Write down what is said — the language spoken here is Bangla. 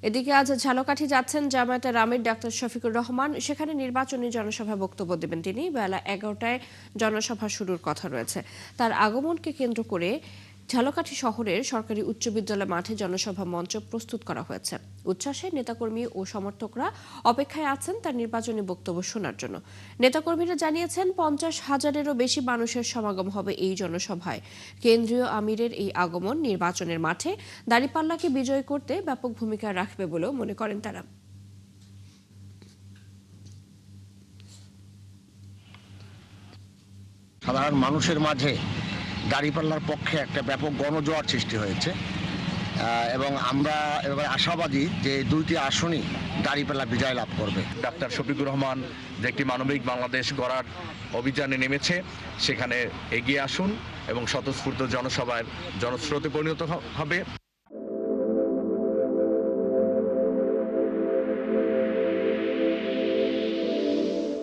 এদিকে আজ ঝালকাঠি যাচ্ছেন জামায়াতের আমির ডাক্তার শফিকুর রহমান। সেখানে নির্বাচনী জনসভায় বক্তব্য দেবেন তিনি। বেলা 11টায় জনসভা শুরুর কথা রয়েছে। তার আগমনকে কেন্দ্র করে ঝালকাঠি শহরের সরকারি উচ্চ বিদ্যালয় মাঠে জনসভা মঞ্চ প্রস্তুত করা হয়েছে। উচ্ছ্বাসে নেতাকর্মী ও সমর্থকরা অপেক্ষায় আছেন তার নির্বাচনী বক্তব্য শোনার জন্য। নেতাকর্মীরা জানিয়েছেন 50,000-এরও বেশি মানুষের সমাগম হবে এই জনসভায়। কেন্দ্রীয় আমিরের এই আগমন নির্বাচনের মাঠে দাঁড়িপাল্লাকে বিজয় করতে ব্যাপক ভূমিকা রাখবে বলেও মনে করেন তারা। সাধারণ মানুষের মাঝে দাঁড়িপাল্লার পক্ষে একটা ব্যাপক গণজোয়ার সৃষ্টি হয়েছে এবং আমরা এবার আশাবাদী যে দুইটি আসনই দাঁড়িপাল্লা বিজয় লাভ করবে। ডাক্তার শফিকুর রহমান যে একটি মানবিক বাংলাদেশ গড়ার অভিযানে নেমেছে, সেখানে এগিয়ে আসুন এবং স্বতঃস্ফূর্ত জনসভায় জনস্রোতে পরিণত হবে।